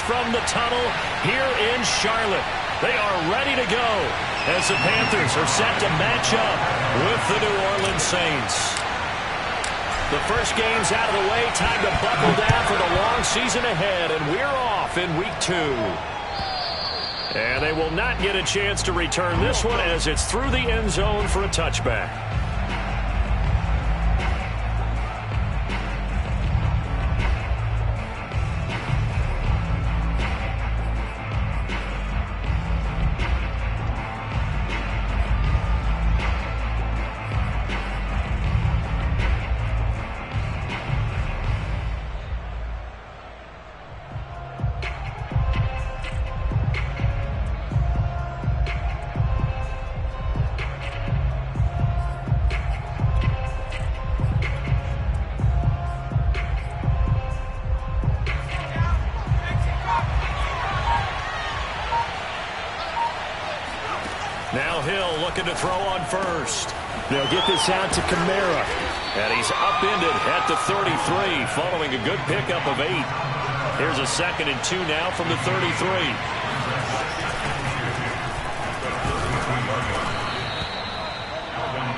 from the tunnel here in Charlotte. They are ready to go as the Panthers are set to match up with the New Orleans Saints. The first game's out of the way. Time to buckle down for the long season ahead, and we're off in week 2. And they will not get a chance to return this one as it's through the end zone for a touchback. Now Hill looking to throw on first. They'll get this out to Kamara. And he's upended at the 33 following a good pickup of 8. Here's a 2nd and 2 now from the 33.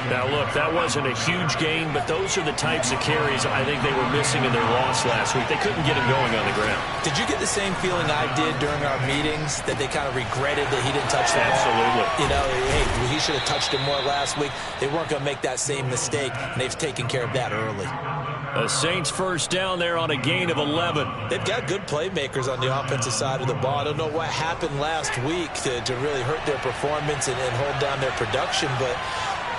Now, look, that wasn't a huge gain, but those are the types of carries I think they were missing in their loss last week. They couldn't get him going on the ground. Did you get the same feeling I did during our meetings, that they kind of regretted that he didn't touch the ball? Absolutely. You know, hey, he should have touched him more last week. They weren't going to make that same mistake, and they've taken care of that early. The Saints first down there on a gain of 11. They've got good playmakers on the offensive side of the ball. I don't know what happened last week to really hurt their performance and hold down their production, but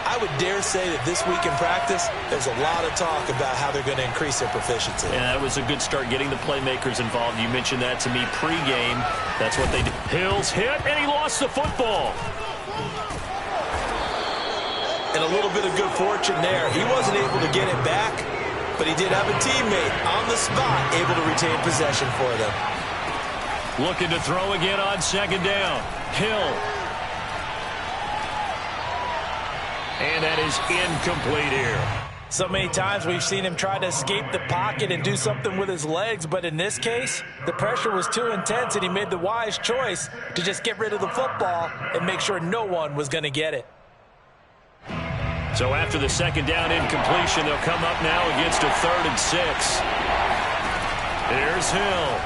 I would dare say that this week in practice, there's a lot of talk about how they're going to increase their proficiency. Yeah, that was a good start getting the playmakers involved. You mentioned that to me pregame. That's what they did. Hill's hit, and he lost the football. And a little bit of good fortune there. He wasn't able to get it back, but he did have a teammate on the spot able to retain possession for them. Looking to throw again on 2nd down. Hill. And that is incomplete here. So many times we've seen him try to escape the pocket and do something with his legs, but in this case, the pressure was too intense, and he made the wise choice to just get rid of the football and make sure no one was going to get it. So after the 2nd down incompletion, they'll come up now against a 3rd and 6. Here's Hill.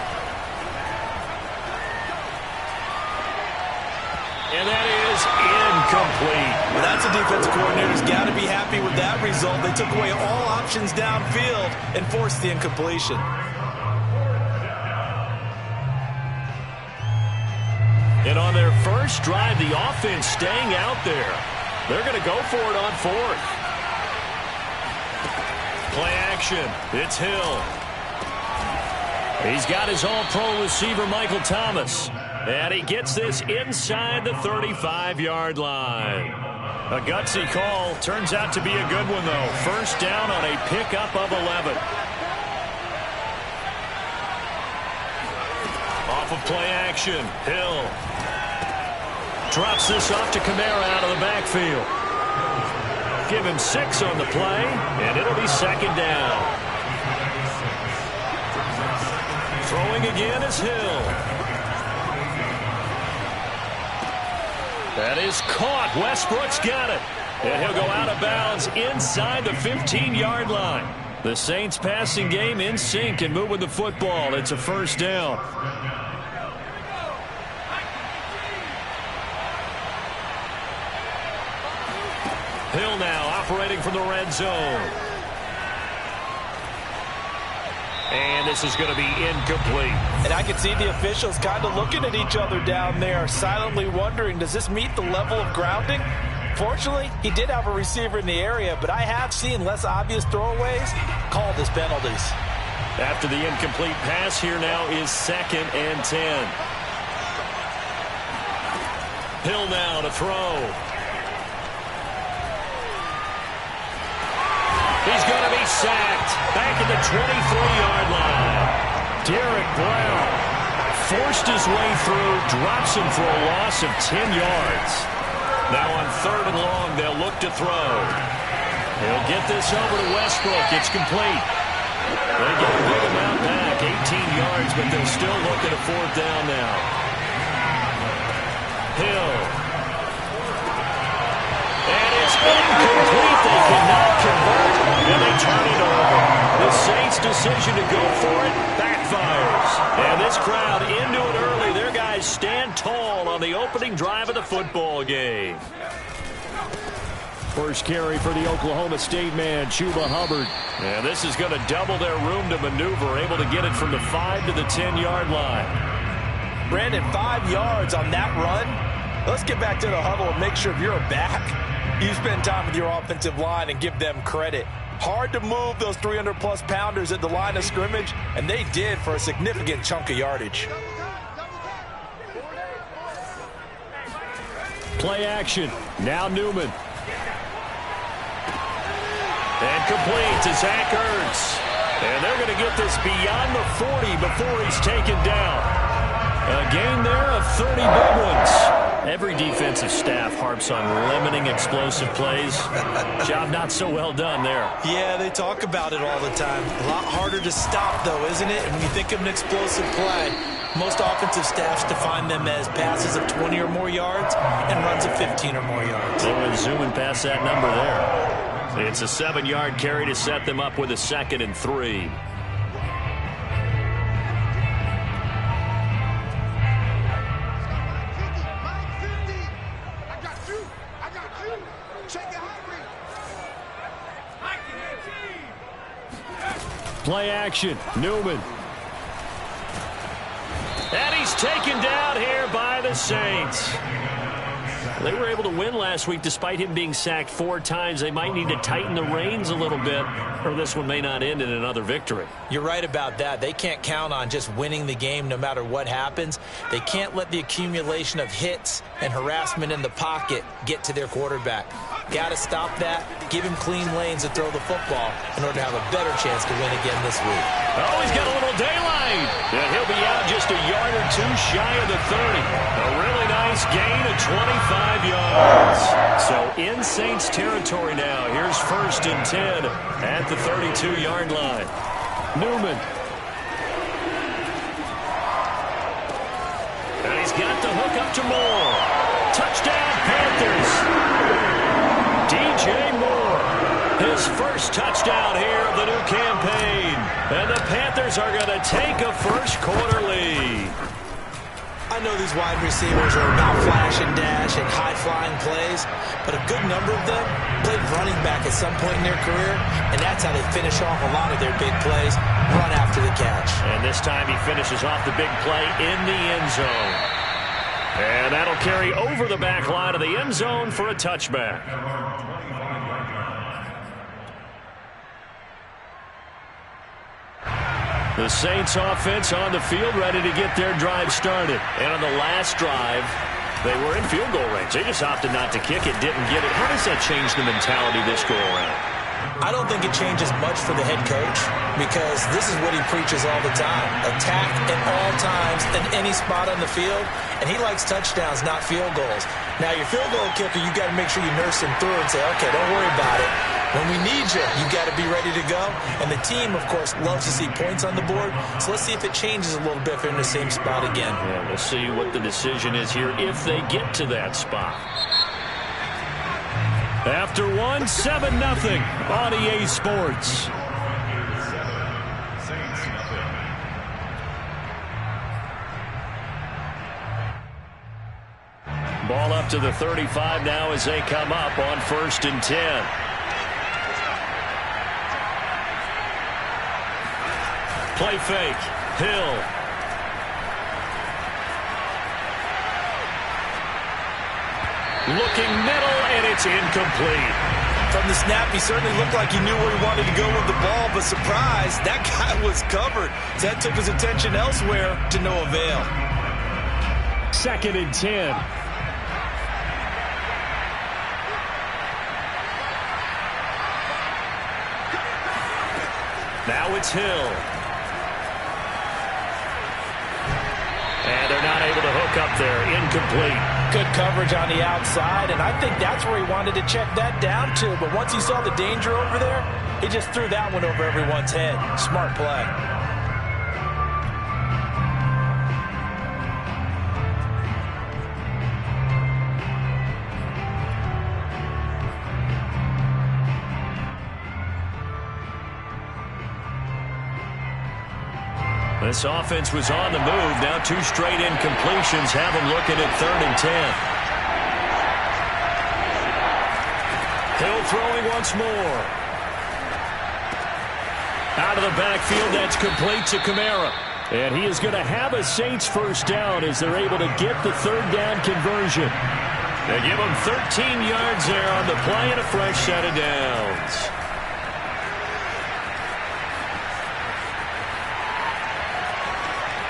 And that is incomplete. Well, that's a defensive coordinator's got to be happy with that result. They took away all options downfield and forced the incompletion. And on their first drive, the offense staying out there. They're going to go for it on 4th. Play action. It's Hill. He's got his all-pro receiver, Michael Thomas. And he gets this inside the 35-yard line. A gutsy call. Turns out to be a good one, though. First down on a pickup of 11. Off of play action. Hill drops this off to Kamara out of the backfield. Give him 6 on the play, and it'll be 2nd down. Throwing again is Hill. That is caught. Westbrook's got it. And he'll go out of bounds inside the 15-yard line. The Saints passing game in sync and moving the football. It's a first down. Hill now operating from the red zone. And this is going to be incomplete. And I can see the officials kind of looking at each other down there, silently wondering, does this meet the level of grounding? Fortunately, he did have a receiver in the area, but I have seen less obvious throwaways called as penalties. After the incomplete pass, here now is 2nd and 10. Hill now to throw. He's going to be sacked back at the 23-yard line. Derek Brown forced his way through, drops him for a loss of 10 yards. Now on 3rd and long, they'll look to throw. He'll get this over to Westbrook. It's complete. They get a big amount back, 8 yards, but they'll still look at a fourth down now. Hill. And it's incomplete. They cannot convert, and they turn it over. The Saints' decision to go for it backfires. And this crowd into it early. Their guys stand tall on the opening drive of the football game. First carry for the Oklahoma State man, Chuba Hubbard. And this is going to double their room to maneuver, able to get it from the 5 to the 10-yard line. Brandon, 5 yards on that run. Let's get back to the huddle and make sure if you're a back, you spend time with your offensive line and give them credit. Hard to move those 300-plus pounders at the line of scrimmage, and they did for a significant chunk of yardage. Play action. Now Newman. And complete to Zach Ertz. And they're going to get this beyond the 40 before he's taken down. A gain there of 30 big ones. Every defensive staff harps on limiting explosive plays. Job not so well done there. Yeah, they talk about it all the time. A lot harder to stop, though, isn't it? And when you think of an explosive play, most offensive staffs define them as passes of 20 or more yards and runs of 15 or more yards. They went zooming past that number there. It's a 7-yard carry to set them up with a 2nd and 3. Play action. Newman. And he's taken down here by the Saints. They were able to win last week despite him being sacked 4 times. They might need to tighten the reins a little bit, or this one may not end in another victory. You're right about that. They can't count on just winning the game no matter what happens. They can't let the accumulation of hits and harassment in the pocket get to their quarterback. Got to stop that, give him clean lanes to throw the football in order to have a better chance to win again this week. Oh, he's got a little daylight. And he'll be out just a yard or 2 shy of the 30. A really nice gain of 25 yards. So in Saints territory now. Here's 1st and 10 at the 32-yard line. Newman. And he's got the hook up to Moore. Touchdown, Panthers. DJ Moore, his first touchdown here of the new campaign. And the Panthers are going to take a first-quarter lead. I know these wide receivers are about flash and dash and high-flying plays, but a good number of them played running back at some point in their career, and that's how they finish off a lot of their big plays, run after the catch. And this time he finishes off the big play in the end zone. And that'll carry over the back line of the end zone for a touchback. The Saints offense on the field ready to get their drive started. And on the last drive, they were in field goal range. They just opted not to kick it, didn't get it. How does that change the mentality this go around? I don't think it changes much for the head coach because this is what he preaches all the time. Attack at all times in any spot on the field, and he likes touchdowns, not field goals. Now, your field goal kicker, you got to make sure you nurse him through and say, okay, don't worry about it. When we need you, you got to be ready to go. And the team, of course, loves to see points on the board. So let's see if it changes a little bit if they're in the same spot again. Yeah, we'll see what the decision is here if they get to that spot. After 1, 7-0 on EA Sports. Ball up to the 35 now as they come up on 1st and 10. Play fake. Hill. Looking middle, and it's incomplete. From the snap, he certainly looked like he knew where he wanted to go with the ball, but surprise, that guy was covered. So that took his attention elsewhere to no avail. 2nd and 10. Now it's Hill. And they're not able to hook up there. Incomplete. Good coverage on the outside, and I think that's where he wanted to check that down to. But once he saw the danger over there, he just threw that one over everyone's head. Smart play. This offense was on the move. Now 2 straight incompletions have them looking at 3rd and 10. Hill throwing once more. Out of the backfield, that's complete to Kamara. And he is going to have a Saints first down as they're able to get the 3rd down conversion. They give him 13 yards there on the play and a fresh set of downs.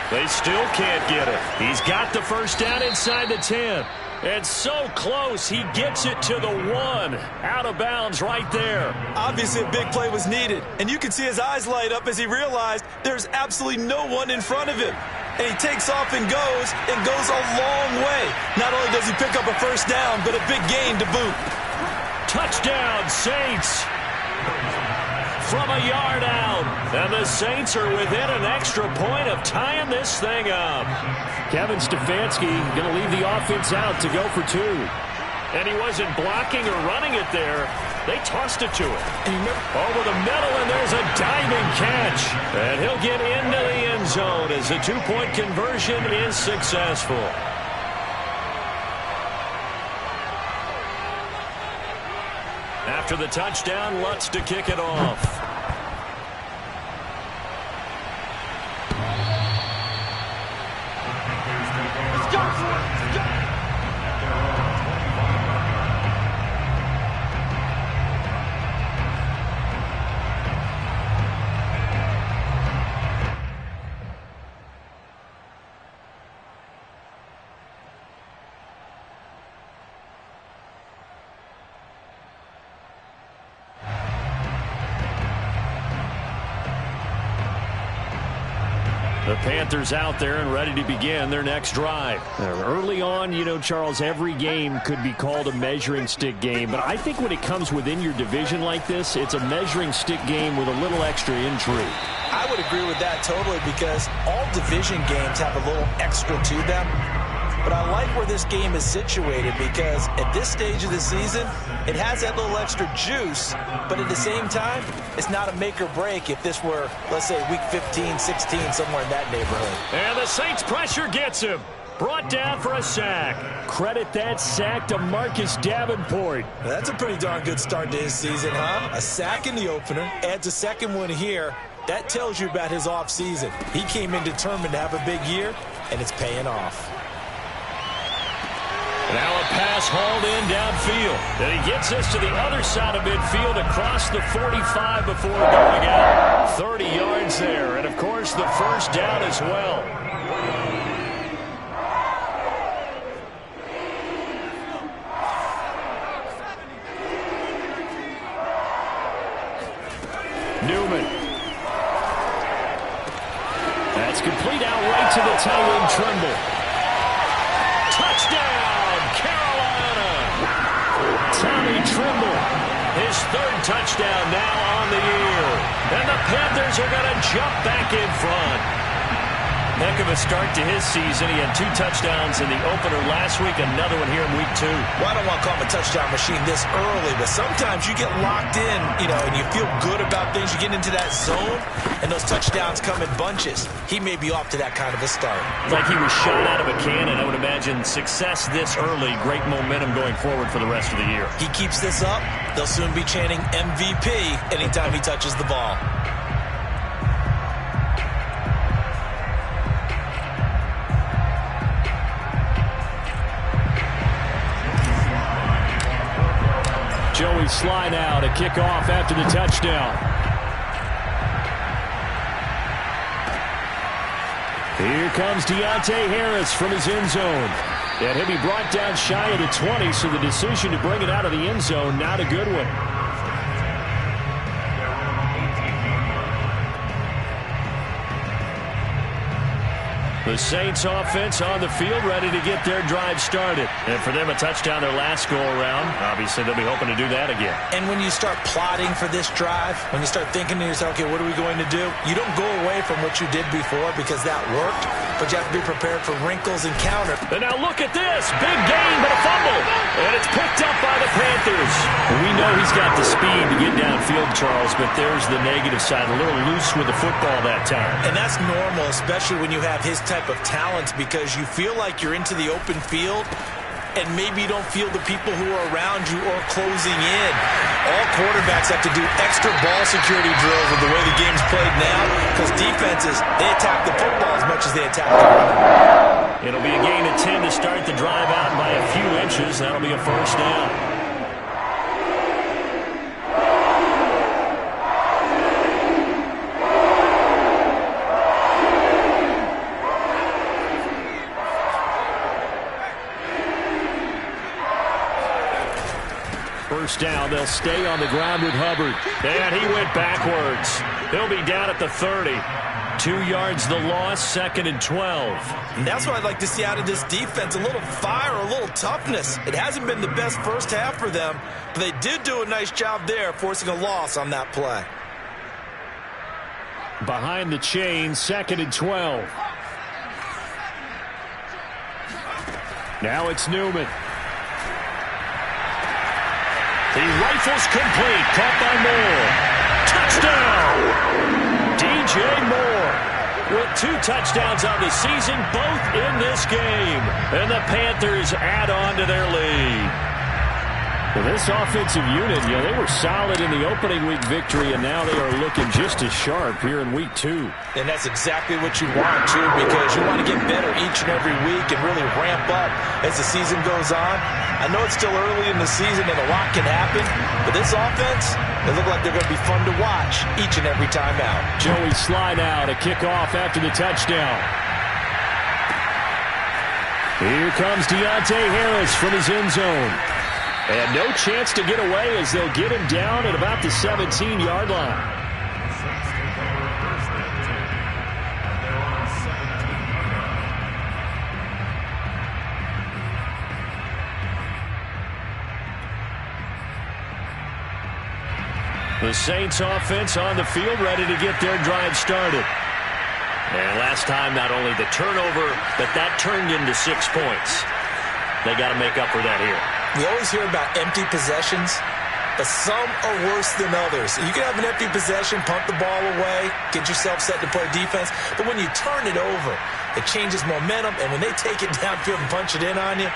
They still can't get it. He's got the first down inside the 10. And so close, he gets it to the 1. Out of bounds right there. Obviously, a big play was needed. And you can see his eyes light up as he realized there's absolutely no one in front of him. And he takes off and goes a long way. Not only does he pick up a first down, but a big gain to boot. Touchdown, Saints. From a yard out. And the Saints are within an extra point of tying this thing up. Kevin Stefanski going to leave the offense out to go for 2. And he wasn't blocking or running it there. They tossed it to him. Over the middle, and there's a diving catch. And he'll get into the end zone as the 2-point conversion is successful. After the touchdown, Lutz to kick it off. The Panthers out there and ready to begin their next drive. Early on, you know, Charles, every game could be called a measuring stick game. But I think when it comes within your division like this, it's a measuring stick game with a little extra intrigue. I would agree with that totally because all division games have a little extra to them. But I like where this game is situated because at this stage of the season, it has that little extra juice, but at the same time, it's not a make or break if this were, let's say, week 15, 16, somewhere in that neighborhood. And the Saints pressure gets him. Brought down for a sack. Credit that sack to Marcus Davenport. Now, that's a pretty darn good start to his season, huh? A sack in the opener, adds a second one here. That tells you about his offseason. He came in determined to have a big year, and it's paying off. Now a pass hauled in downfield. And he gets us to the other side of midfield across the 45 before going out. 30 yards there. And, of course, the first down as well. Newman. That's complete out right to the tight end, Trimble. Touchdown! Tommy Trimble, his 3rd touchdown now on the year. And the Panthers are going to jump back in front. Heck of a start to his season. He had 2 touchdowns in the opener last week, another one here in week 2. Well, I don't want to call him a touchdown machine this early, but sometimes you get locked in, you know, and you feel good about things. You get into that zone, and those touchdowns come in bunches. He may be off to that kind of a start. Like he was shot out of a cannon. I would imagine success this early, great momentum going forward for the rest of the year. He keeps this up, they'll soon be chanting MVP anytime he touches the ball. Joey Sly now to kick off after the touchdown. Here comes Deontay Harris from his end zone. And he'll be brought down shy of the 20, so the decision to bring it out of the end zone, not a good one. The Saints offense on the field, ready to get their drive started. And for them, a touchdown their last go-around. Obviously, they'll be hoping to do that again. And when you start plotting for this drive, when you start thinking to yourself, okay, what are we going to do? You don't go away from what you did before because that worked, but you have to be prepared for wrinkles and counter. And now look at this. Big gain, but a fumble. And it's picked up by the Panthers. We know he's got the speed to get downfield, Charles, but there's the negative side. A little loose with the football that time. And that's normal, especially when you have his type of talents, because you feel like you're into the open field and maybe you don't feel the people who are around you or closing in. All quarterbacks have to do extra ball security drills with the way the game's played now, because defenses, they attack the football as much as they attack the run. It'll be a gain of 10 to start the drive out by a few inches. That'll be a first down. First down, they'll stay on the ground with Hubbard. And he went backwards. He'll be down at the 30. 2 yards the loss, 2nd and 12. And that's what I'd like to see out of this defense, a little fire, a little toughness. It hasn't been the best first half for them, but they did do a nice job there, forcing a loss on that play. Behind the chain, 2nd and 12. Now it's Newman. He rifles complete, caught by Moore. Touchdown! DJ Moore with 2 touchdowns on the season, both in this game. And the Panthers add on to their lead. Well, this offensive unit, they were solid in the opening week victory, and now they are looking just as sharp here in week 2. And that's exactly what you want, too, because you want to get better each and every week and really ramp up as the season goes on. I know it's still early in the season and a lot can happen, but this offense, they look like they're going to be fun to watch each and every time out. Joey slide out, a kickoff after the touchdown. Here comes Deontay Harris from his end zone. And no chance to get away as they'll get him down at about the 17-yard line. The Saints offense on the field, ready to get their drive started. And last time, not only the turnover, but that turned into 6 points. They got to make up for that here. We always hear about empty possessions, but some are worse than others. You can have an empty possession, punt the ball away, get yourself set to play defense, but when you turn it over, it changes momentum, and when they take it downfield and punch it in on you,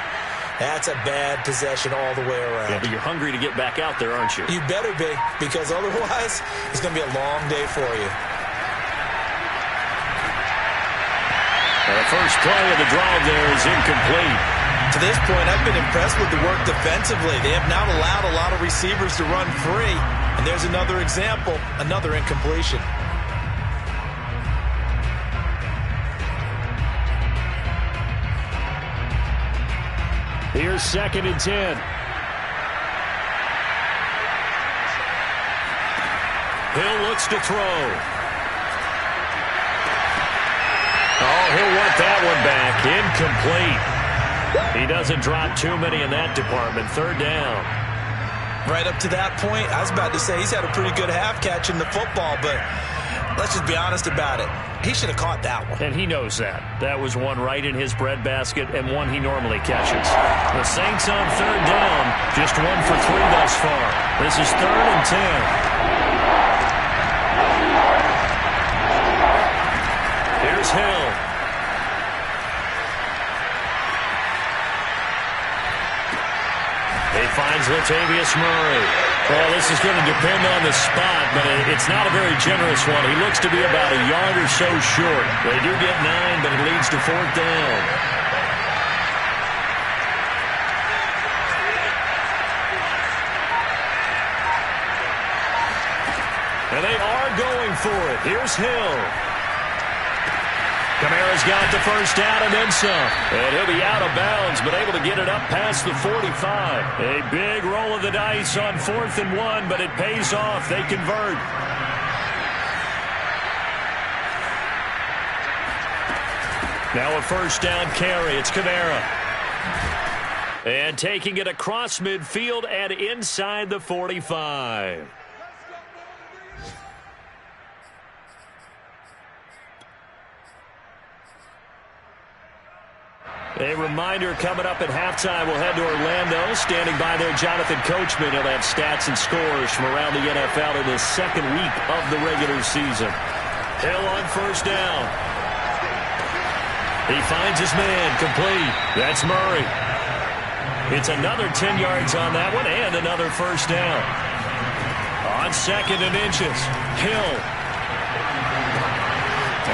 that's a bad possession all the way around. Yeah, but you're hungry to get back out there, aren't you? You better be, because otherwise, it's going to be a long day for you. And the first play of the drive there is incomplete. To this point, I've been impressed with the work defensively. They have not allowed a lot of receivers to run free. And there's another example, another incompletion. Here's 2nd and 10. Hill looks to throw. Oh, he'll want that one back. Incomplete. He doesn't drop too many in that department. 3rd down. Right up to that point, I was about to say he's had a pretty good half catching the football, but let's just be honest about it. He should have caught that one. And he knows that. That was one right in his breadbasket and one he normally catches. The Saints on 3rd down. Just 1 for 3 thus far. This is 3rd and 10. Here's Hill. He finds Latavius Murray. Well, this is going to depend on the spot, but it's not a very generous one. He looks to be about a yard or so short. They do get 9, but it leads to 4th down. And they are going for it. Here's Hill. Kamara's got the first down and then some. And he'll be out of bounds, but able to get it up past the 45. A big roll of the dice on 4th and 1, but it pays off. They convert. Now a first down carry. It's Kamara. And taking it across midfield and inside the 45. A reminder coming up at halftime, we'll head to Orlando. Standing by there, Jonathan Coachman. He'll have stats and scores from around the NFL in the second week of the regular season. Hill on first down. He finds his man, complete. That's Murray. It's another 10 yards on that one and another first down. On second and inches, Hill.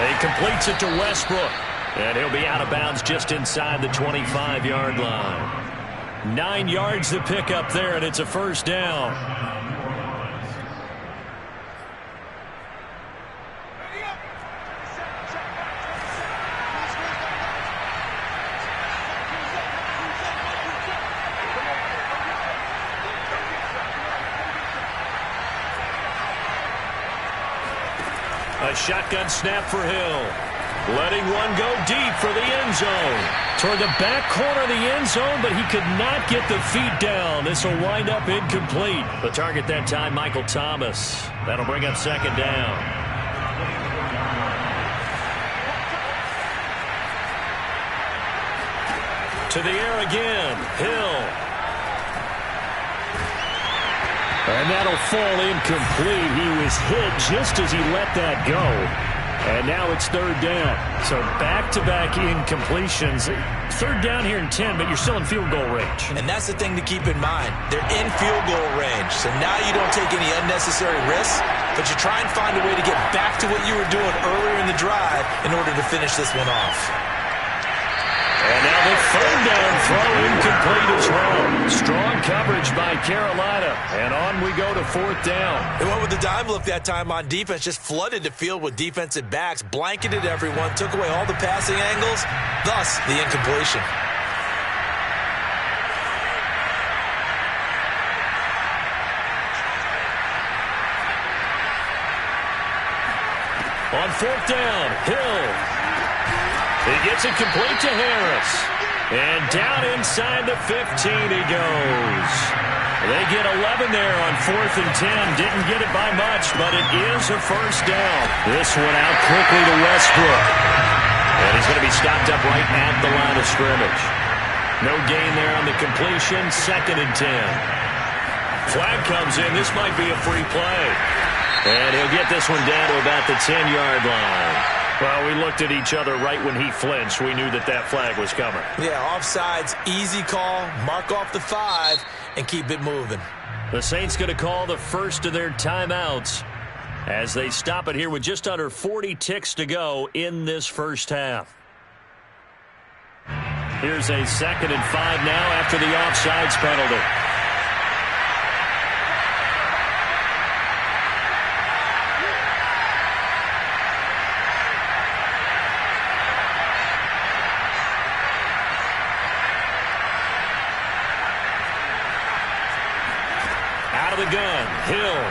He completes it to Westbrook. And he'll be out of bounds just inside the 25-yard line. 9 yards to pick up there, and it's a first down. A shotgun snap for Hill. Letting one go deep for the end zone. Toward the back corner of the end zone, but he could not get the feet down. This will wind up incomplete. The target that time, Michael Thomas. That'll bring up second down. To the air again. Hill. And that'll fall incomplete. He was hit just as he let that go. And now it's third down. So back-to-back incompletions. Third down here in 10, but you're still in field goal range. And that's the thing to keep in mind. They're in field goal range. So now you don't take any unnecessary risks, but you try and find a way to get back to what you were doing earlier in the drive in order to finish this one off. And now the third down throw incomplete as well. Strong coverage by Carolina. And on we go to fourth down. They went with the dime look that time on defense. Just flooded the field with defensive backs. Blanketed everyone. Took away all the passing angles. Thus, the incompletion. On fourth down, Hill. He gets it complete to Harris. And down inside the 15 he goes. They get 11 there on 4th and 10. Didn't get it by much, but it is a first down. This one out quickly to Westbrook. And he's going to be stopped up right at the line of scrimmage. No gain there on the completion. 2nd and 10. Flag comes in. This might be a free play. And he'll get this one down to about the 10-yard line. Well, we looked at each other right when he flinched. We knew that that flag was coming. Yeah, offsides, easy call. Mark off the 5 and keep it moving. The Saints going to call the first of their timeouts as they stop it here with just under 40 ticks to go in this first half. Here's a 2nd and 5 now after the offsides penalty. The gun, Hill.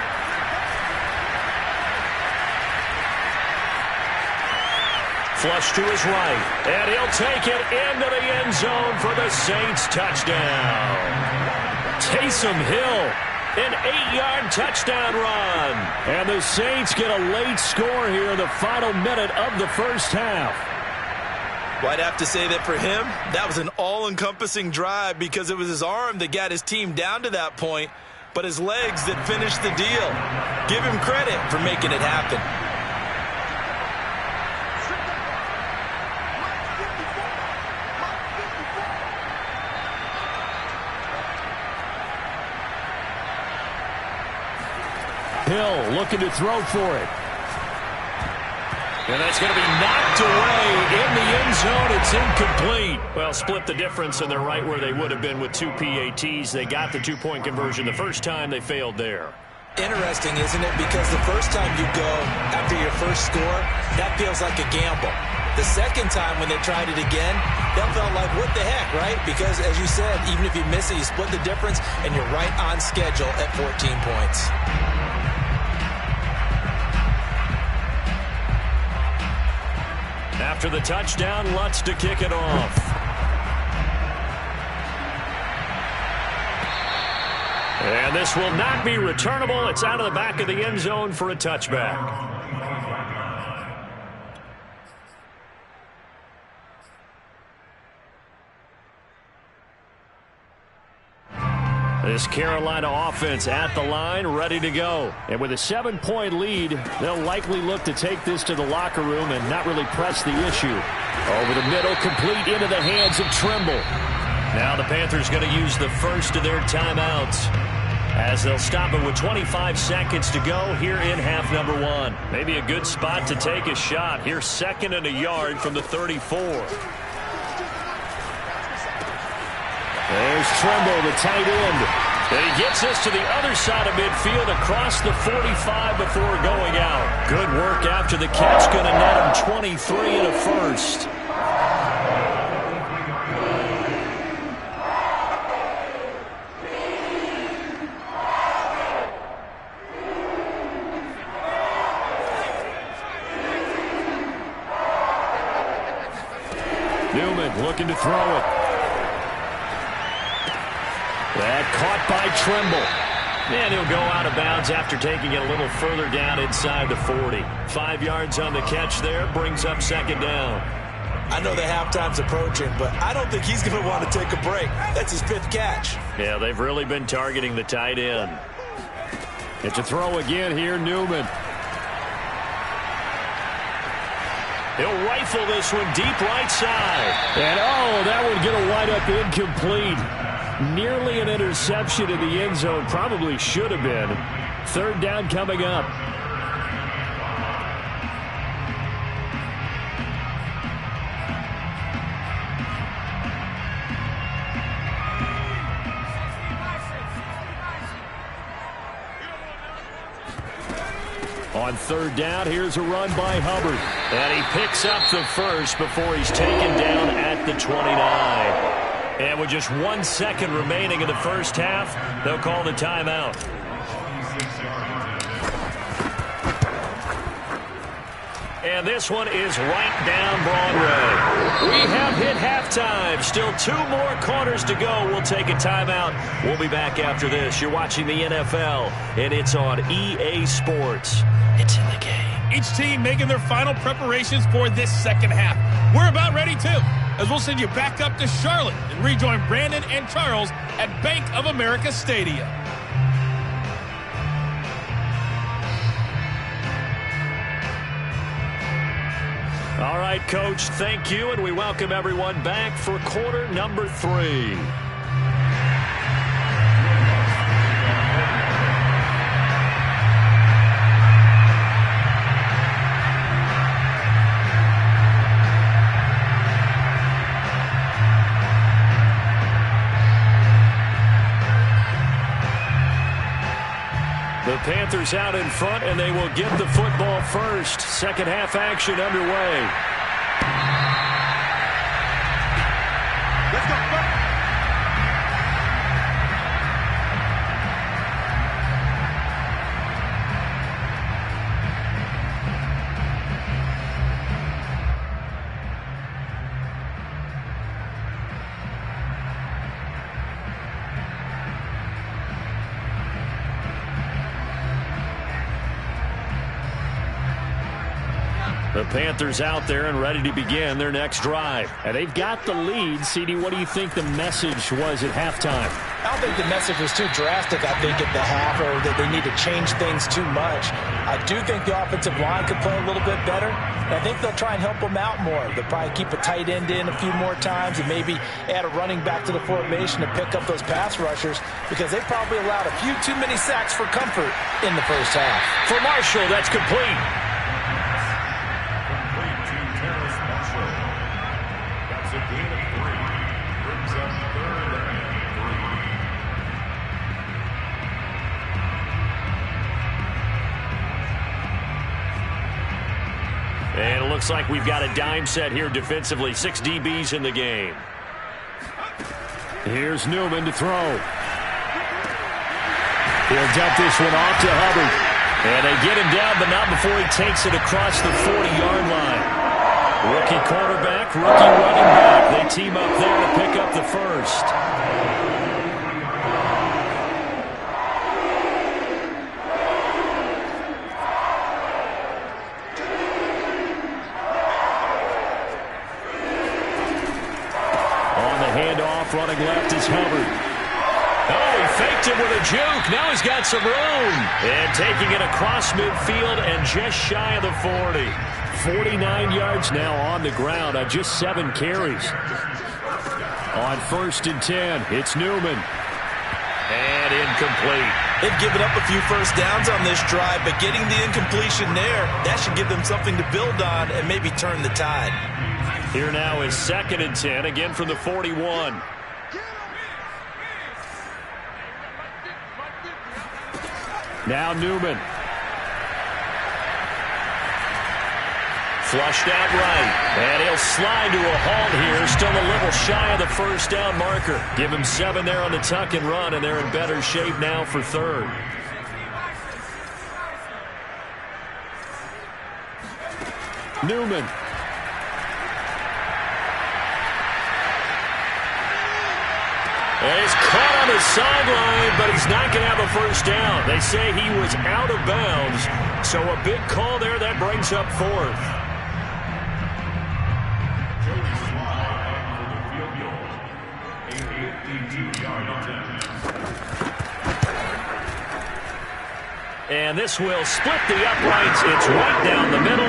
Flush to his right, and he'll take it into the end zone for the Saints touchdown. Taysom Hill, an 8-yard touchdown run. And the Saints get a late score here in the final minute of the first half. Well, I'd have to say that for him, that was an all-encompassing drive because it was his arm that got his team down to that point, but his legs that finished the deal. Give him credit for making it happen. Hill looking to throw for it. And that's going to be knocked away in the end zone. It's incomplete. Well, split the difference, and they're right where they would have been with 2 PATs. They got the 2-point conversion the first time. They failed there. Interesting, isn't it? Because the first time you go after your first score, that feels like a gamble. The second time when they tried it again, that felt like, what the heck, right? Because, as you said, even if you miss it, you split the difference, and you're right on schedule at 14 points. After the touchdown, Lutz to kick it off. And this will not be returnable. It's out of the back of the end zone for a touchback. This Carolina offense at the line, ready to go. And with a 7-point lead, they'll likely look to take this to the locker room and not really press the issue. Over the middle, complete into the hands of Trimble. Now the Panthers going to use the first of their timeouts as they'll stop it with 25 seconds to go here in half number 1. Maybe a good spot to take a shot. Here's 2nd and a yard from the 34. There's Trimble, the tight end. And he gets this to the other side of midfield across the 45 before going out. Good work after the catch. Going to net him 23 and a first. Newman looking to throw it. That caught by Trimble. And he'll go out of bounds after taking it a little further down inside the 40. 5 yards on the catch there, brings up 2nd down. I know the halftime's approaching, but I don't think he's going to want to take a break. That's his 5th catch. Yeah, they've really been targeting the tight end. It's a throw again here, Newman. He'll rifle this one deep right side. And, oh, that would get a wind up incomplete. Nearly an interception in the end zone. Probably should have been. 3rd down coming up. On 3rd down, here's a run by Hubbard. And he picks up the first before he's taken down at the 29. And with just 1 second remaining in the first half, they'll call the timeout. And this one is right down Broadway. We have hit halftime. Still 2 more quarters to go. We'll take a timeout. We'll be back after this. You're watching the NFL, and it's on EA Sports. It's in the game. Each team making their final preparations for this second half. We're about ready, too, as we'll send you back up to Charlotte and rejoin Brandon and Charles at Bank of America Stadium. All right, Coach, thank you, and we welcome everyone back for quarter number 3. The Panthers out in front, and they will get the football first. Second half action underway. Let's go. The Panthers out there and ready to begin their next drive. And they've got the lead. CD, what do you think the message was at halftime? I don't think the message was too drastic, I think, at the half, or that they need to change things too much. I do think the offensive line could play a little bit better. And I think they'll try and help them out more. They'll probably keep a tight end in a few more times and maybe add a running back to the formation to pick up those pass rushers, because they probably allowed a few too many sacks for comfort in the first half. For Marshall, that's complete. And it looks like we've got a dime set here defensively. 6 DBs in the game. Here's Newman to throw. He'll dump this one off to Hubbard. And they get him down, but not before he takes it across the 40-yard line. Rookie quarterback, rookie running back. They team up there to pick up the first. On the handoff, running left is Hubbard. Oh, he faked it with a juke. Now he's got some room. And taking it across midfield and just shy of the 40. 49 yards now on the ground on just 7 carries. On 1st and 10, it's Newman. And incomplete. They've given up a few first downs on this drive, but getting the incompletion there, that should give them something to build on and maybe turn the tide. Here now is 2nd and 10, again from the 41. Now Newman. Flushed out right. And he'll slide to a halt here. Still a little shy of the first down marker. Give him 7 there on the tuck and run, and they're in better shape now for 3rd. Newman. And he's caught on the sideline, but he's not going to have a first down. They say he was out of bounds. So a big call there that brings up 4th. And this will split the uprights. It's right down the middle.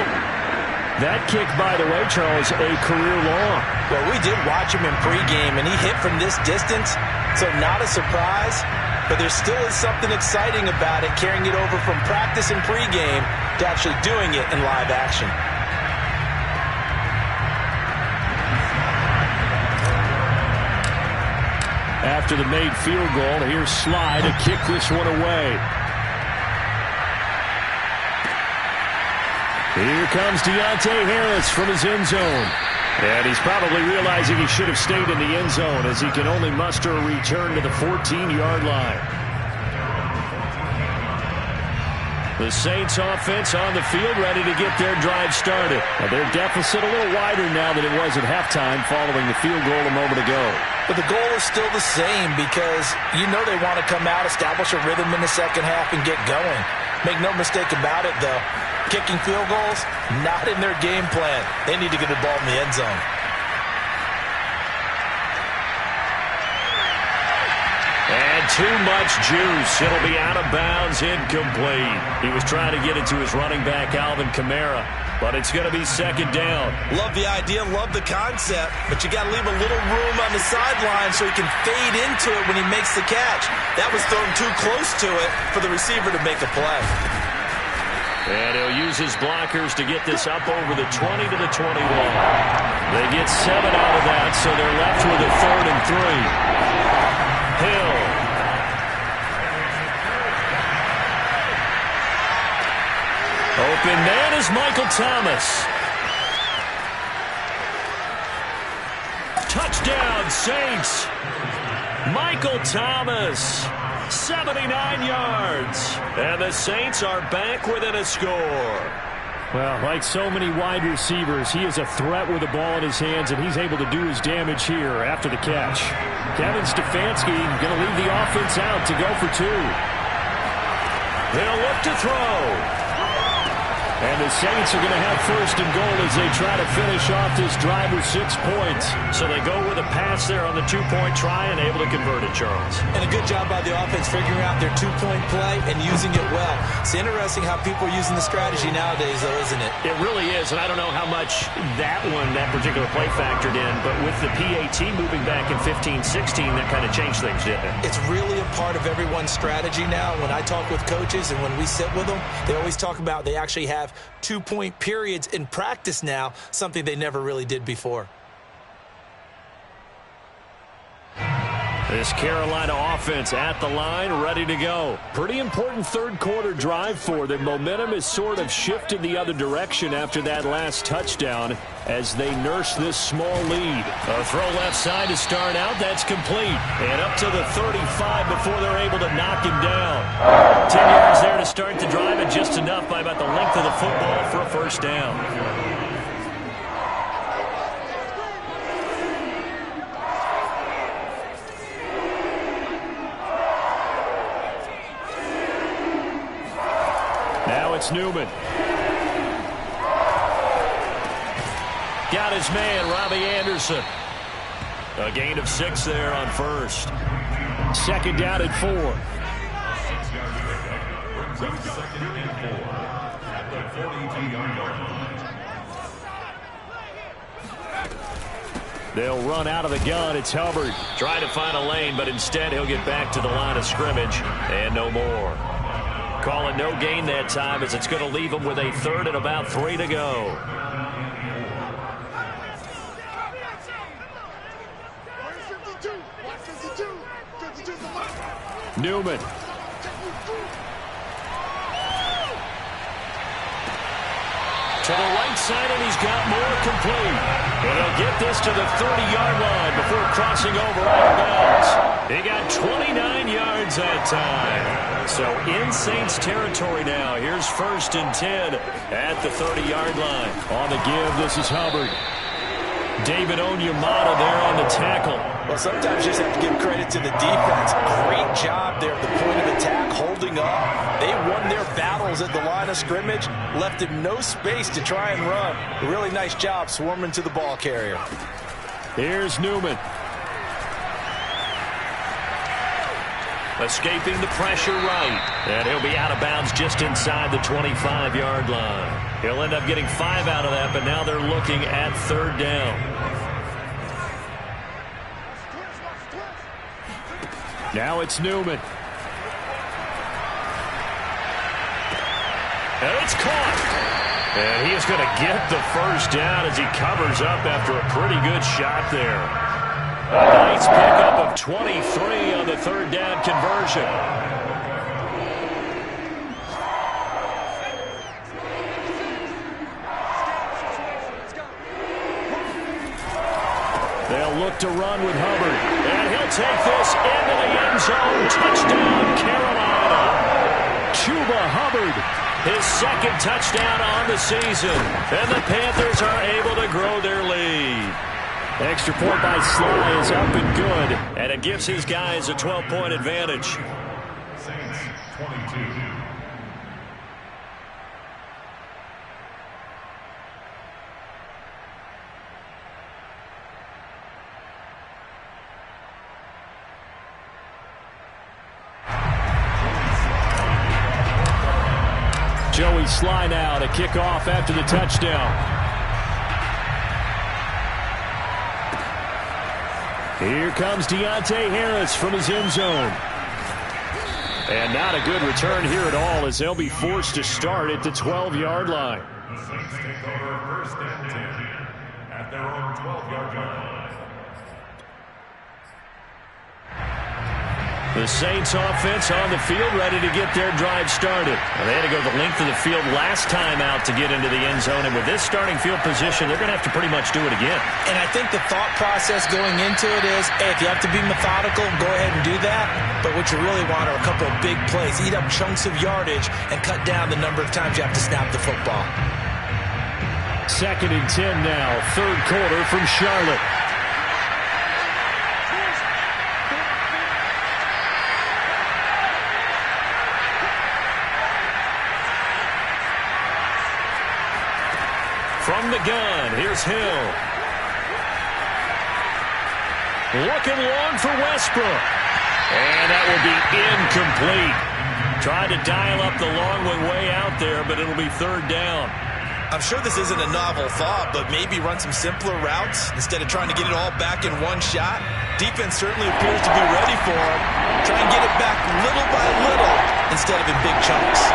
That kick, by the way, Charles, a career long. Well, we did watch him in pregame, and he hit from this distance, so not a surprise. But there still is something exciting about it, carrying it over from practice and pregame to actually doing it in live action. After the made field goal, here's Slye to kick this one away. Here comes Deontay Harris from his end zone. And he's probably realizing he should have stayed in the end zone as he can only muster a return to the 14-yard line. The Saints offense on the field ready to get their drive started. Now their deficit a little wider now than it was at halftime following the field goal a moment ago. But the goal is still the same because you know they want to come out, establish a rhythm in the second half, and get going. Make no mistake about it, though. Kicking field goals, not in their game plan. They need to get the ball in the end zone. And too much juice. It'll be out of bounds, incomplete. He was trying to get it to his running back, Alvin Kamara, but it's going to be 2nd down. Love the idea, love the concept, but you got to leave a little room on the sideline so he can fade into it when he makes the catch. That was thrown too close to it for the receiver to make a play. And he'll use his blockers to get this up over the 20 to the 21. They get 7 out of that, so they're left with a 3rd and 3. Hill. Open man is Michael Thomas. Touchdown, Saints. Michael Thomas. 79 yards. And the Saints are back within a score. Well, like so many wide receivers, he is a threat with the ball in his hands, and he's able to do his damage here after the catch. Kevin Stefanski going to leave the offense out to go for 2. They'll look to throw. And the Saints are going to have 1st and goal as they try to finish off this drive with 6 points. So they go with a pass there on the 2-point try and able to convert it, Charles. And a good job by the offense figuring out their 2-point play and using it well. It's interesting how people are using the strategy nowadays, though, isn't it? It really is, and I don't know how much that particular play factored in, but with the PAT moving back in 15-16, that kind of changed things, didn't it? It's really a part of everyone's strategy now. When I talk with coaches and when we sit with them, they always talk about they actually have 2-point periods in practice now, something they never really did before. This Carolina offense at the line, ready to go. Pretty important 3rd quarter drive for them. Momentum is sort of shifted the other direction after that last touchdown as they nurse this small lead. A throw left side to start out. That's complete. And up to the 35 before they're able to knock him down. 10 yards there to start the drive, and just enough by about the length of the football for a first down. it's Newman. Got his man, Robbie Anderson. A gain of 6 there on first. Second down and 4. They'll run out of the gun. It's Hubbard. Trying to find a lane, but instead he'll get back to the line of scrimmage and no more. Call it no gain that time as it's going to leave him with a third and about 3 to go. Newman. To the right side, and he's got more complete. And he'll get this to the 30-yard line before crossing over out of bounds. He got 29 yards that time. So in Saints territory now. Here's 1st and 10 at the 30-yard line. On the give, this is Hubbard. David Onyemata there on the tackle. Well, sometimes you just have to give credit to the defense. Great job there at the point of attack, holding up. They won their battles at the line of scrimmage, left him no space to try and run. A really nice job swarming to the ball carrier. Here's Newman. Escaping the pressure right. And he'll be out of bounds just inside the 25-yard line. He'll end up getting 5 out of that, but now they're looking at 3rd down. Now it's Newman. And it's caught. And he is going to get the 1st down as he covers up after a pretty good shot there. A nice pickup of 23 on the 3rd down conversion. They'll look to run with Hubbard. And he'll take this into the end zone. Touchdown, Carolina. Chuba Hubbard. His 2nd touchdown on the season. And the Panthers are able to grow their lead. Extra point by Sly is up and good. And it gives his guys a 12-point advantage. Saints 22. Joey Sly now to kick off after the touchdown. Here comes Deontay Harris from his end zone. And not a good return here at all as they'll be forced to start at the 12-yard line. The Saints take over 1st and 10 at their own 12-yard line. The Saints offense on the field ready to get their drive started. Well, they had to go the length of the field last time out to get into the end zone, and with this starting field position, they're going to have to pretty much do it again. And I think the thought process going into it is, hey, if you have to be methodical, go ahead and do that. But what you really want are a couple of big plays, eat up chunks of yardage, and cut down the number of times you have to snap the football. 2nd and 10 now, 3rd quarter from Charlotte. From the gun, here's Hill. Looking long for Westbrook. And that will be incomplete. Tried to dial up the long way out there, but it'll be 3rd down. I'm sure this isn't a novel thought, but maybe run some simpler routes instead of trying to get it all back in one shot. Defense certainly appears to be ready for him. Try and get it back little by little instead of in big chunks.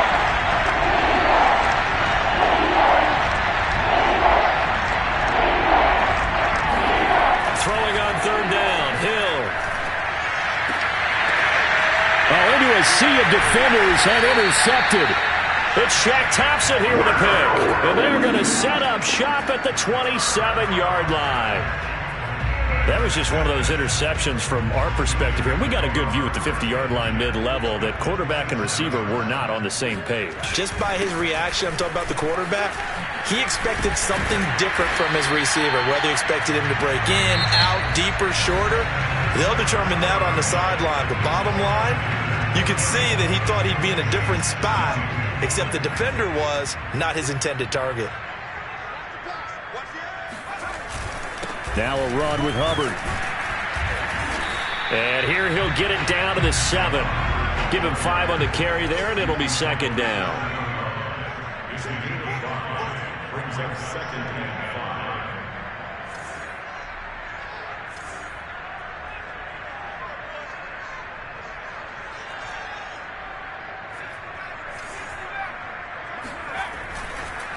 Throwing on 3rd down, Hill. Into a sea of defenders and intercepted. It's Shaq Thompson here with a pick. And they're going to set up shop at the 27-yard line. That was just one of those interceptions from our perspective here. We got a good view at the 50-yard line mid-level that quarterback and receiver were not on the same page. Just by his reaction, I'm talking about the quarterback, he expected something different from his receiver, whether he expected him to break in, out, deeper, shorter. They'll determine that on the sideline. But bottom line, you could see that he thought he'd be in a different spot except the defender was not his intended target. Now a run with Hubbard. And here he'll get it down to the 7. Give him 5 on the carry there, and it'll be second down. Brings up second and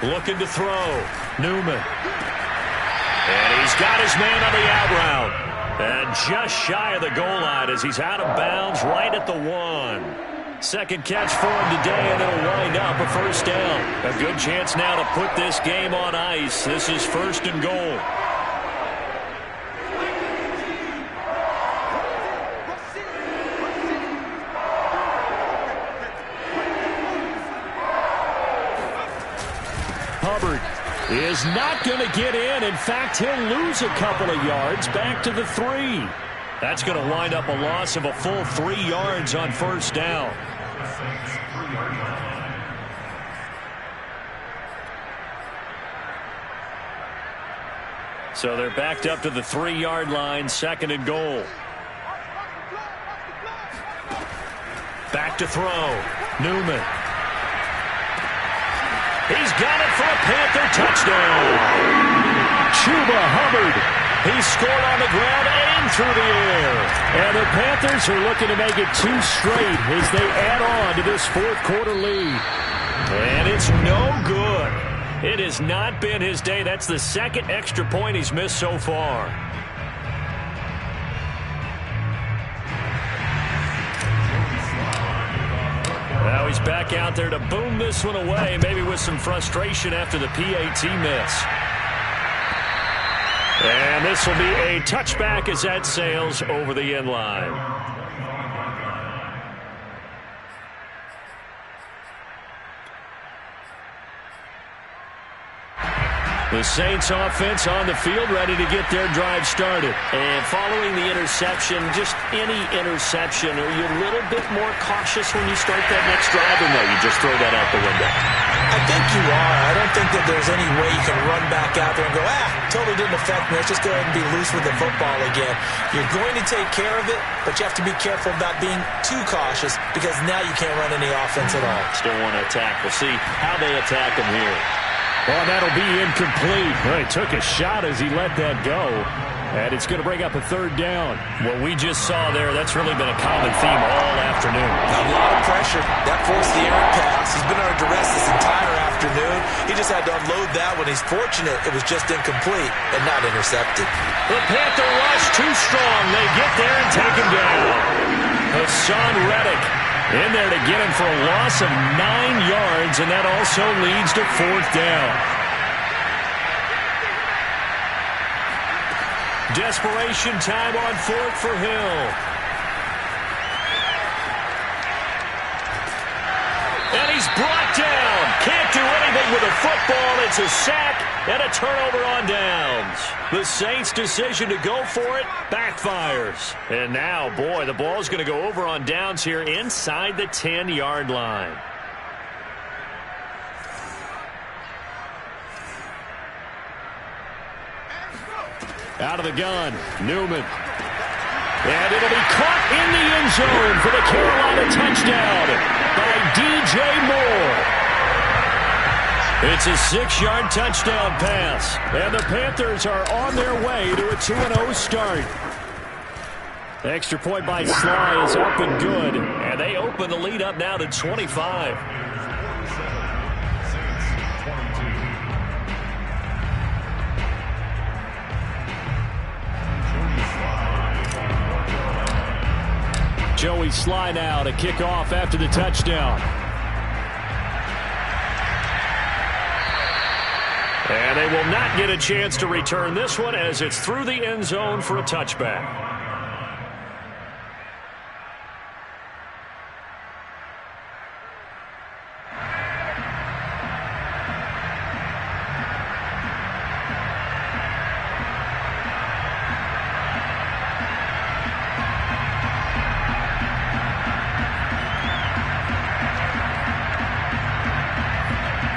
5. Looking to throw. Newman. And he's got his man on the out route. And just shy of the goal line as he's out of bounds right at the 1. Second catch for him today, and it'll wind up a first down. A good chance now to put this game on ice. This is first and goal. Hubbard is not going to get in. In fact, he'll lose a couple of yards back to the 3. That's going to wind up a loss of a full 3 yards on first down. So they're backed up to the 3-yard line, second and goal. Back to throw. Newman. He's got it for a Panther touchdown. Chuba Hubbard. He scored on the ground and through the air. And the Panthers are looking to make it 2 straight as they add on to this fourth-quarter lead. And it's no good. It has not been his day. That's the second extra point he's missed so far. Now he's back out there to boom this one away, maybe with some frustration after the PAT miss. And this will be a touchback as that sails over the end line. The Saints offense on the field, ready to get their drive started. And following the interception, just any interception, are you a little bit more cautious when you start that next drive, or no, you just throw that out the window? I think you are. I don't think that there's any way you can run back out there and go, totally didn't affect me. Let's just go ahead and be loose with the football again. You're going to take care of it, but you have to be careful about being too cautious because now you can't run any offense at all. Still want to attack. We'll see how they attack him here. Well, that'll be incomplete. Well, he took a shot as he let that go. And it's going to bring up a third down. What we just saw there, that's really been a common theme all afternoon. A lot of pressure. That forced the errant pass. He's been under duress this entire afternoon. He just had to unload that one. He's fortunate it was just incomplete and not intercepted. The Panther rush too strong. They get there and take him down. Hassan Reddick in there to get him for a loss of 9 yards, and that also leads to fourth down. Desperation time on fourth for Hill. And he's brought down. Can't do anything with a football. It's a sack and a turnover on downs. The Saints' decision to go for it backfires. And now, boy, the ball's going to go over on downs here inside the 10-yard line. Out of the gun, Newman. And it'll be caught in the end zone for the Carolina touchdown by DJ Moore. It's a 6-yard touchdown pass. And the Panthers are on their way to a 2-0 start. The extra point by Sly is up and good. And they open the lead up now to 25. Joey Sly now to kick off after the touchdown. And they will not get a chance to return this one as it's through the end zone for a touchback.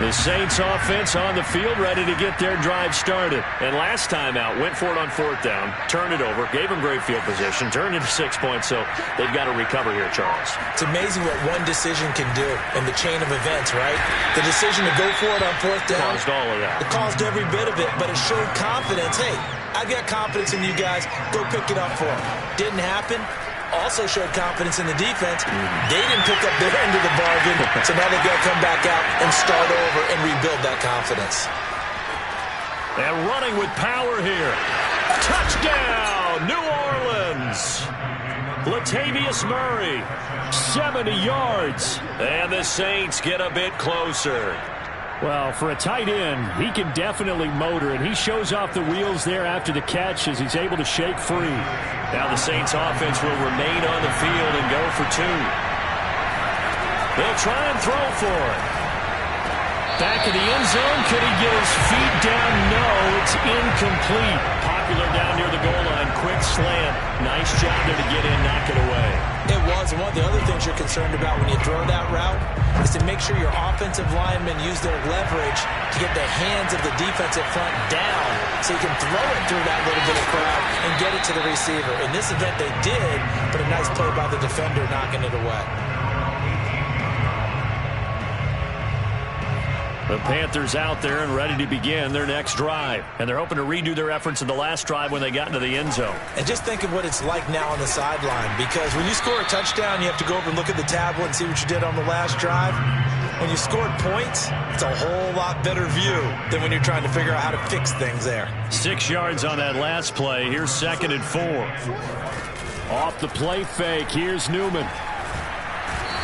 The Saints offense on the field, ready to get their drive started. And last time out, went for it on 4th down, turned it over, gave them great field position, turned into 6 points, so they've got to recover here, Charles. It's amazing what one decision can do in the chain of events, right? The decision to go for it on 4th down. Caused all of that. It caused every bit of it, but it showed confidence. Hey, I've got confidence in you guys. Go pick it up for them. Didn't happen. Also showed confidence in the defense. They didn't pick up their end of the bargain, so now they've got to come back out and start over and rebuild that confidence. And running with power here. Touchdown, New Orleans. Latavius Murray, 70 yards. And the Saints get a bit closer. Well, for a tight end, he can definitely motor, and he shows off the wheels there after the catch as he's able to shake free. Now the Saints offense will remain on the field and go for 2. They'll try and throw for it. Back in the end zone, could he get his feet down? No, it's incomplete. Popular down near the goal line, quick slant. Nice job there to get in, knock it away. It was, and one of the other things you're concerned about when you throw that route is to make sure your offensive linemen use their leverage to get the hands of the defensive front down so you can throw it through that little bit of crowd and get it to the receiver. In this event, they did, but a nice play by the defender knocking it away. The Panthers out there and ready to begin their next drive. And they're hoping to redo their efforts in the last drive when they got into the end zone. And just think of what it's like now on the sideline, because when you score a touchdown, you have to go over and look at the tablet and see what you did on the last drive. When you scored points, it's a whole lot better view than when you're trying to figure out how to fix things there. 6 yards on that last play. Here's 2nd and 4. Off the play fake. Here's Newman.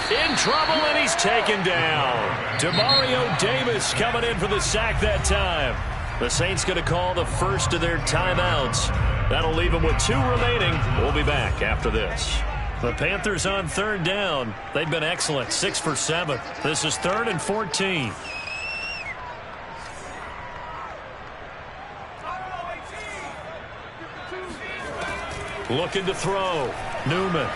In trouble, and he's taken down. Demario Davis coming in for the sack that time. The Saints going to call the first of their timeouts. That'll leave them with 2 remaining. We'll be back after this. The Panthers on 3rd down. They've been excellent, 6 for 7. This is 3rd and 14. Looking to throw. Newman.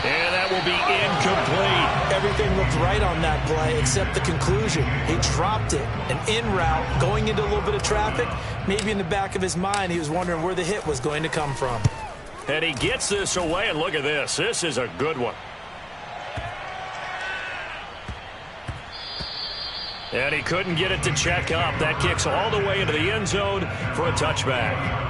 And that will be incomplete. Everything looked right on that play except the conclusion. He dropped it. An in route, going into a little bit of traffic. Maybe in the back of his mind, he was wondering where the hit was going to come from. And he gets this away, and look at this. This is a good one. And he couldn't get it to check up. That kicks all the way into the end zone for a touchback.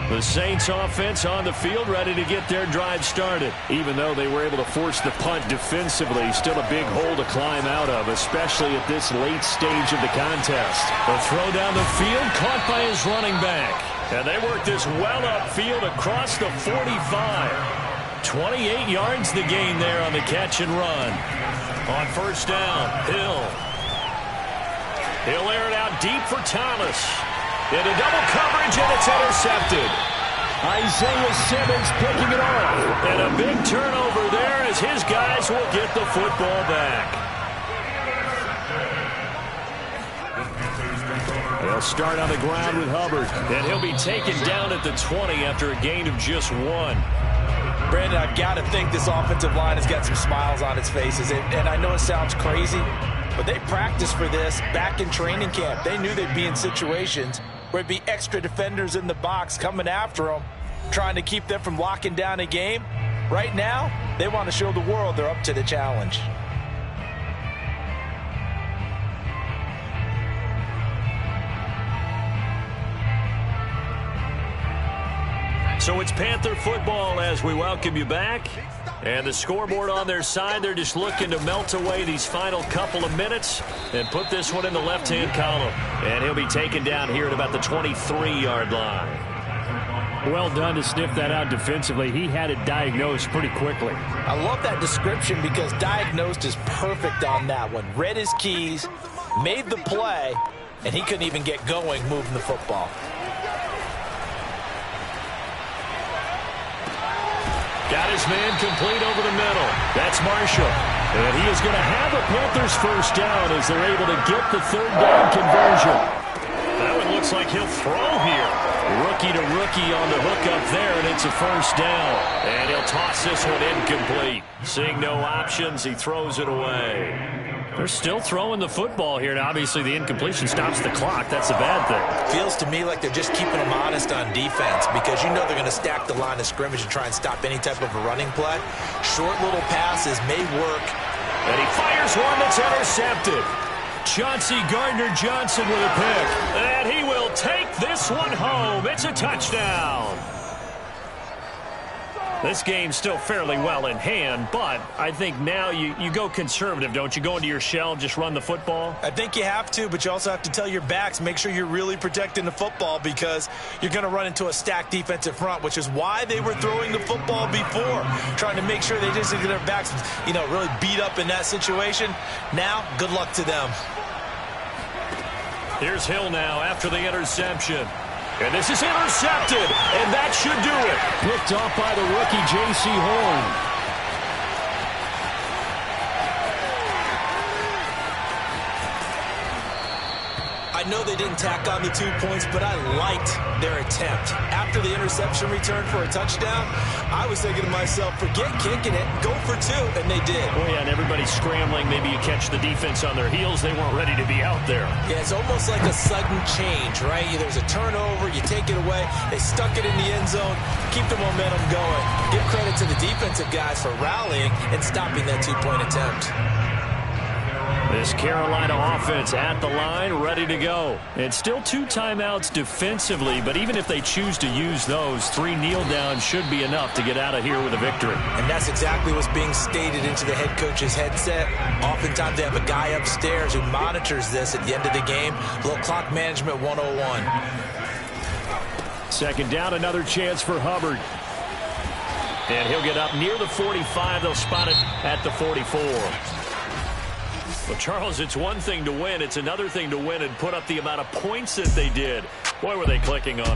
The Saints offense on the field ready to get their drive started. Even though they were able to force the punt defensively, still a big hole to climb out of, especially at this late stage of the contest. The throw down the field caught by his running back. And they work this well upfield across the 45. 28 yards the gain there on the catch and run. On 1st down, Hill. He'll air it out deep for Thomas. Into double coverage, and it's intercepted. Isaiah Simmons picking it off. And a big turnover there as his guys will get the football back. They'll start on the ground with Hubbard. And he'll be taken down at the 20 after a gain of just 1. Brandon, I've got to think this offensive line has got some smiles on its faces. And I know it sounds crazy, but they practiced for this back in training camp. They knew they'd be in situations where it'd be extra defenders in the box coming after them, trying to keep them from locking down a game. Right now, they want to show the world they're up to the challenge. So it's Panther football as we welcome you back. And the scoreboard on their side, they're just looking to melt away these final couple of minutes and put this one in the left-hand column. And he'll be taken down here at about the 23-yard line. Well done to sniff that out defensively. He had it diagnosed pretty quickly. I love that description because diagnosed is perfect on that one. Read his keys, made the play, and he couldn't even get going moving the football. Got his man complete over the middle. That's Marshall. And he is going to have a Panthers first down as they're able to get the 3rd down conversion. That one looks looks like he'll throw here. Rookie to rookie on the hook up there, and it's a first down. And he'll toss this one incomplete. Seeing no options, he throws it away. They're still throwing the football here, and obviously the incompletion stops the clock. That's a bad thing. Feels to me like they're just keeping them honest on defense because you know they're going to stack the line of scrimmage and try and stop any type of a running play. Short little passes may work. And he fires one that's intercepted. Chauncey Gardner-Johnson with a pick. And he will take this one home. It's a touchdown. This game's still fairly well in hand, but I think now you go conservative, don't you? Go into your shell and just run the football? I think you have to, but you also have to tell your backs, make sure you're really protecting the football because you're going to run into a stacked defensive front, which is why they were throwing the football before, trying to make sure they just get their backs, really beat up in that situation. Now, good luck to them. Here's Hill now after the interception. And this is intercepted, and that should do it. Picked off by the rookie, J.C. Horn. I know they didn't tack on the 2 points, but I liked their attempt. After the interception return for a touchdown, I was thinking to myself, forget kicking it, go for 2, and they did. Oh, yeah, and everybody's scrambling. Maybe you catch the defense on their heels. They weren't ready to be out there. Yeah, it's almost like a sudden change, right? There's a turnover, you take it away, they stuck it in the end zone, keep the momentum going. Give credit to the defensive guys for rallying and stopping that 2-point attempt. This Carolina offense at the line, ready to go. It's still 2 timeouts defensively, but even if they choose to use those, 3 kneel downs should be enough to get out of here with a victory. And that's exactly what's being stated into the head coach's headset. Oftentimes they have a guy upstairs who monitors this at the end of the game. A little clock management 101. Second down, another chance for Hubbard. And he'll get up near the 45. They'll spot it at the 44. Well, Charles, it's one thing to win. It's another thing to win and put up the amount of points that they did. Boy, were they clicking on